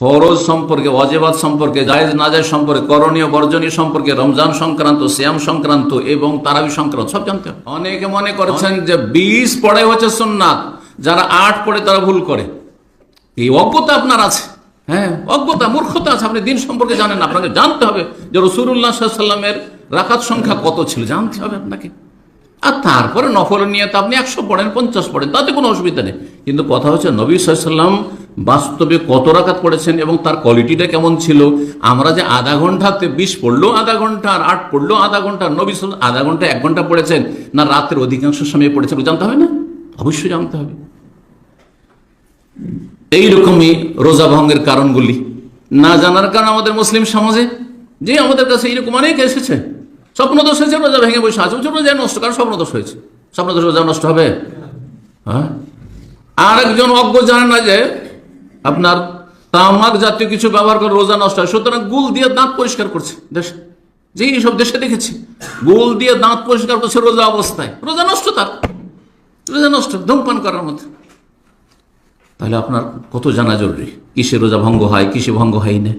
ফরজ সম্পর্কে, ওয়াজিবাত সম্পর্কে, জায়েজ নাজায়েজ সম্পর্কে, করণীয় বর্জনীয় সম্পর্কে, রমজান সংক্রান্ত, সিয়াম সংক্রান্ত এবং তারাবি সংক্রান্ত সব জানতে হবে। অনেকে মনে করেছেন যে 20 পড়ে হচ্ছে সুন্নাত, যারা 8 পড়ে তারা ভুল করে। এই অজ্ঞতা আপনার আছে, হ্যাঁ, অজ্ঞতা, মূর্খতা আছে। আপনি দিন সম্পর্কে জানেন না। আপনাকে জানতে হবে যে রাসূলুল্লাহ সাল্লাল্লাহু আলাইহি ওয়াসাল্লামের রাকাত সংখ্যা কত ছিল, জানতে হবে আপনাকে। আর তারপরে নফল নিয়ে তো আপনি 100 পড়েন, 50 পড়েন, তাতে কোনো অসুবিধা নেই। কিন্তু কথা হচ্ছে নবী সাল্লাল্লাহু আলাইহি ওয়াসাল্লাম বাস্তবে কত রাকাত পড়েছেন এবং তার কোয়ালিটিটা কেমন ছিল। আমরা যে আধা ঘন্টাতে 20 পড়লেও আধা ঘন্টা, আর 8 পড়লেও আধা ঘন্টা, নবী সাল্লাল্লাহু আধা ঘন্টা 1 ঘন্টা পড়েছেন না রাতের অধিকাংশ সময় পড়েছেন, জানতে হবে না? অবশ্যই জানতে হবে। এইরকমই রোজা ভঙ্গের কারণগুলি না জানার কারণে আমাদের মুসলিম সমাজে যে আমাদের কাছে এইরকম অনেক এসেছে, স্বপ্নদোষ হয়েছে, রোজা ভেঙে বসে আছে, রোজা নষ্ট, কারণ স্বপ্নদোষ হয়েছে। স্বপ্নদোষ রোজা নষ্ট হবে? হ্যাঁ। আর একজন অজ্ঞ জানে না যে আপনার তামাক জাতীয় কিছু ব্যবহার করে রোজা নষ্ট হয়, সুতরাং গুল দিয়ে দাঁত পরিষ্কার করছে দেশে, যে এইসব দেশে দেখেছি, গুল দিয়ে দাঁত পরিষ্কার করছে রোজা অবস্থায়, রোজা নষ্ট, তার রোজা নষ্ট ধূমপান করার মধ্যে। তাহলে আপনার কত জানা জরুরি, কিসে রোজা ভঙ্গ হয়, কিসে ভঙ্গ হয় না।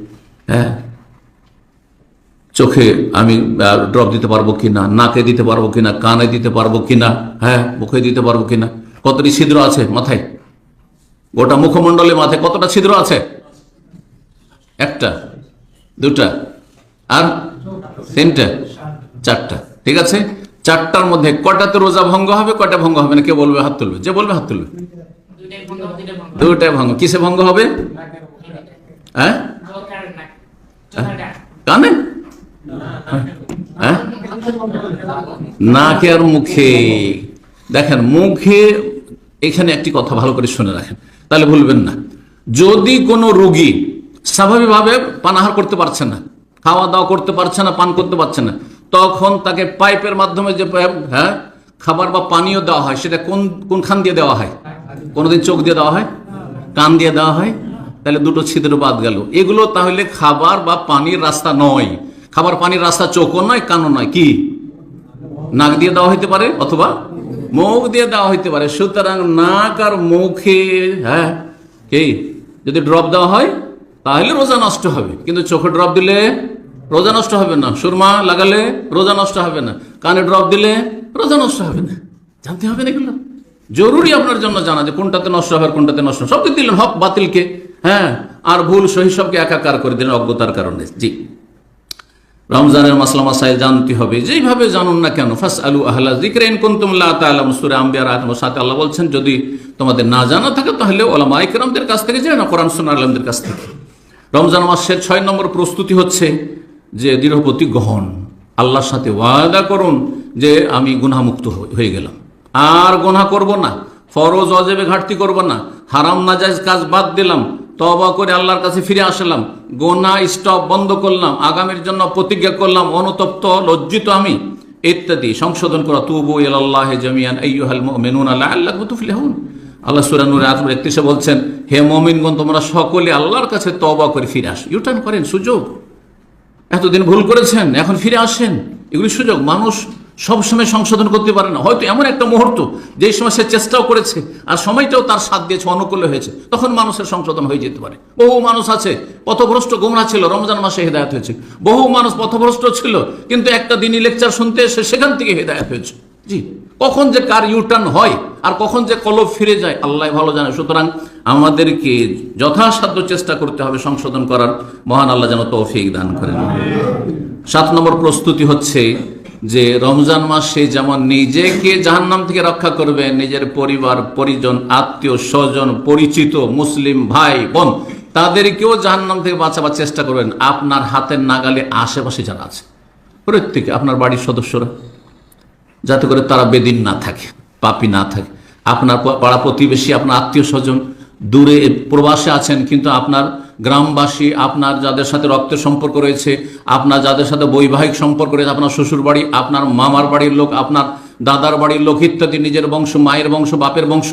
হ্যাঁ, চোখে আমি ড্রপ দিতে পারবো কিনা, নাকে দিতে পারবো কিনা, কানে দিতে পারবো কিনা, হ্যাঁ, মুখে দিতে পারবো কিনা, কতটি ছিদ্র আছে মাথায়, গোটা মুখমণ্ডলে মাথায় কতটা ছিদ্র আছে? 1টা, 2টা, আর 3টা, 4টা, ঠিক আছে। 4টার মধ্যে কটাতে রোজা ভঙ্গ হবে, কয়টা ভঙ্গ হবে না? কে বলবে? হাত তুলবে। যে বলবে হাত তুলবে। 2টাই ভঙ্গ। কিসে ভঙ্গ হবে? হ্যাঁ, কানে, হ্যাঁ, নাকে আর মুখে। দেখেন, মুখে, এখানে একটি কথা ভালো করে শুনে রাখেন, তাহলে ভুলবেন না। যদি কোনো রোগী স্বাভাবিকভাবে পানাহার করতে পারছে না, খাওয়া দাওয়া করতে পারছে না, পান করতে পারছে না, তখন তাকে পাইপের মাধ্যমে যে হ্যাঁ খাবার বা পানীয় দেওয়া হয়, সেটা কোনখান দিয়ে দেওয়া হয়? কোনোদিন চোখ দিয়ে দেওয়া হয়, কান দিয়ে দেওয়া হয়, তাহলে 2টো ছিদ্র বাদ গেল। এগুলো তাহলে খাবার বা পানির রাস্তা নয়। খাবার পানির রাস্তা চোখও নয়, কানও নয়, কি? নাক দিয়ে দেওয়া হইতে পারে অথবা মুখ দিয়ে দেওয়া হইতে পারে। সুতরাং নাক আর মুখে, হ্যাঁ, কি যদি ড্রপ দেওয়া হয় তাহলে রোজা নষ্ট হবে, কিন্তু চোখে ড্রপ দিলে রোজা নষ্ট হবে না। সুরমা লাগালে রোজা নষ্ট হবে না, কানে ড্রপ দিলে রোজা নষ্ট হবে না। জানতে হবে না, এগুলো জরুরি আপনার জন্য জানা, যে কোনটাতে নষ্ট হবে আর কোনটাতে নষ্ট হবে। সবকে দিলেন হক বাতিলকে, হ্যাঁ, আর ভুল সহি সবকে একাকার করে দিলেন অজ্ঞতার কারণে। জি, রমজানের মাসলা মাসাইল জানতে হবে, যেইভাবে জানুন না কেন। ফাসআলু আহলা যিকরি ইন কুনতুম লা তা'লামুন, সূরা আম্বিয়ার আয়াত নম্বর 7 আল্লাহ বলছেন, যদি তোমাদের না জানা থাকে তাহলে ওলামায়ে কেরামদের কাছ থেকে জেনে নাও, কোরআন সুন্নাহ আলেমদের কাছ থেকে। রমজান মাসের 6 নম্বর প্রস্তুতি হচ্ছে যে দৃঢ় প্রতিজ্ঞ, আল্লাহর সাথে ওয়াদা করুন যে আমি গুনাহমুক্ত হয়ে গেলাম, আর গুনাহ করব না, ফরজ ওয়াজিবে ঘাটতি করব না, হারাম নাজায়েজ কাজ বাদ দিলাম, তওবা করে আল্লাহর কাছে ফিরে আসলাম, গুনাহ স্টপ বন্ধ করলাম, আগামীর জন্য প্রতিজ্ঞা করলাম, অনুতপ্ত লজ্জিত আমি, ইত্যাদি সংশোধন করা। তুবু ইলাল্লাহি জামিআন আইয়ুহাল মুমিনুনা লাআল্লাকুম তুফলিহুন। আল্লাহ সূরা নূর আয়াত নম্বর 31 বলছেন, হে মুমিনগণ, তোমরা সকলে আল্লাহর কাছে তওবা করে ফিরে আসো। ইউটার্ন করেন, সুযোগ। এতদিন ভুল করেছেন, এখন ফিরে আসেন, এগুলি সুযোগ। মানুষ সবসময় সংশোধন করতে পারে না। হয়তো এমন একটা মুহূর্ত যেই সময় সে চেষ্টাও করেছে আর সময়টাও তার সাথ দিয়েছে, অনুকূলে হয়েছে, তখন মানুষের সংশোধন হয়ে যেতে পারে। বহু মানুষ আছে পথভ্রষ্ট, গোমরা ছিল, রমজান মাসে হেদায়েত হয়েছে। বহু মানুষ পথভ্রষ্ট ছিল, কিন্তু একটা দিনই লেকচার শুনতে এসে সেখান থেকে হেদায়েত হয়েছে। জি, কখন যে কার ইউটার্ন হয় আর কখন যে কলব ফিরে যায় আল্লাহ ভালো জানে। সুতরাং আমাদেরকে যথাসাধ্য চেষ্টা করতে হবে সংশোধন করার। মহান আল্লাহ যেন তৌফিক দান করেন। 7 নম্বর প্রস্তুতি হচ্ছে যে রমজান মাসে যেমন নিজেকে জাহান্নাম থেকে রক্ষা করবেন, নিজের পরিবার পরিজন, আত্মীয় স্বজন, পরিচিত মুসলিম ভাই বোন, তাদেরকেও জাহান্নাম থেকে বাঁচাবার চেষ্টা করবেন। আপনার হাতের নাগালে আশেপাশে যারা আছে প্রত্যেকে, আপনার বাড়ির সদস্যরা, যাতে করে তারা বেদিন না থাকে, পাপী না থাকে। আপনার পাড়া প্রতিবেশী, আপনার আত্মীয় স্বজন, দূরে প্রবাসে আছেন কিন্তু আপনার গ্রামবাসী, আপনার যাদের সাথে রক্তের সম্পর্ক রয়েছে, আপনার যাদের সাথে বৈবাহিক সম্পর্ক রয়েছে, আপনার শ্বশুর বাড়ি, আপনার মামার বাড়ির লোক, আপনার দাদার বাড়ির লোক ইত্যাদি, নিজের বংশ, মায়ের বংশ, বাপের বংশ,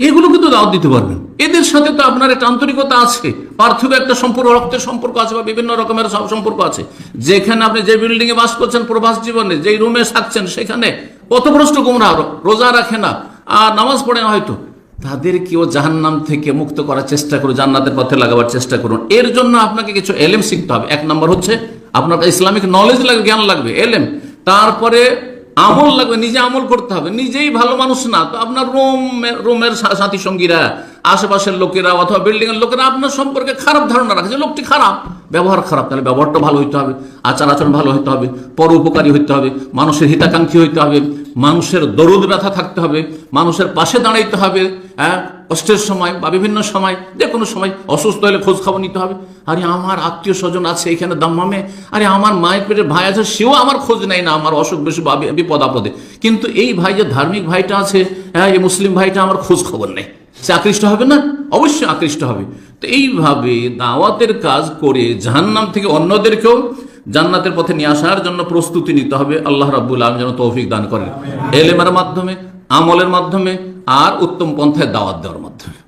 এগুলো কিন্তু দাওয়াত দিতে পারবেন। এদের সাথে তো আপনার একটা আন্তরিকতা আছে, পার্থিব একটা সম্পর্ক, রক্তের সম্পর্ক আছে, বা বিভিন্ন রকমের সব সম্পর্ক আছে। যেখানে আপনি যে বিল্ডিংয়ে বাস করছেন প্রবাস জীবনে, যেই রুমে থাকছেন, সেখানে পথভ্রষ্ট গোমরা, রোজা রাখে না আর নামাজ পড়ে না হয়তো, তাদেরকেও জাহান্নাম থেকে মুক্ত করার চেষ্টা করুন, জান্নাতের পথে লাগাবার চেষ্টা করুন। এর জন্য আপনাকে কিছু এলেম শিখতে হবে। এক নম্বর হচ্ছে আপনার ইসলামিক নলেজ লাগবে, জ্ঞান লাগবে, এলেম। তারপরে আমল লাগবে, নিজে আমল করতে হবে। নিজেই ভালো মানুষ না তো আপনার রুমের সাথী সঙ্গীরা, আশেপাশের লোকেরা অথবা বিল্ডিং এর লোকেরা আপনার সম্পর্কে খারাপ ধারণা রাখে যে লোকটি খারাপ, ব্যবহার খারাপ, তাহলে ব্যবহারটা ভালো হইতে হবে, আচার আচরণ ভালো হইতে হবে, পরোপকারী হইতে হবে, মানুষের হিতাকাঙ্ক্ষী হইতে হবে, মানুষের দরদ ব্যথা থাকতে হবে, মানুষের পাশে দাঁড়াইতে হবে, কষ্টের সময় বা বিভিন্ন সময়, যে কোনো সময় অসুস্থ হলে খোঁজ খবর নিতে হবে। আরে আমার আত্মীয় স্বজন আছে এখানে দাম্মামে, আরে আমার মায়ের পেটের ভাই আছে, সেও আমার খোঁজ নেয় না আমার অসুখ বেশি বা বিপদ আপদে, কিন্তু এই ভাই যে ধার্মিক ভাইটা আছে, এই মুসলিম ভাইটা আমার খোঁজ খবর নেই, সে আকৃষ্ট হবে না? অবশ্যই আকৃষ্ট হবে। তো এইভাবে দাওয়াতের কাজ করে জাহান্নাম থেকে অন্যদেরকেও জান্নাতের পথে নিয়ে আসার জন্য প্রস্তুতি নিতে হবে। আল্লাহ রাব্বুল আলামিন যেন তৌফিক দান করেন, এলেমের মাধ্যমে, আমলের মাধ্যমে, আর উত্তম পন্থায় দাওয়াত দেওয়ার মাধ্যমে।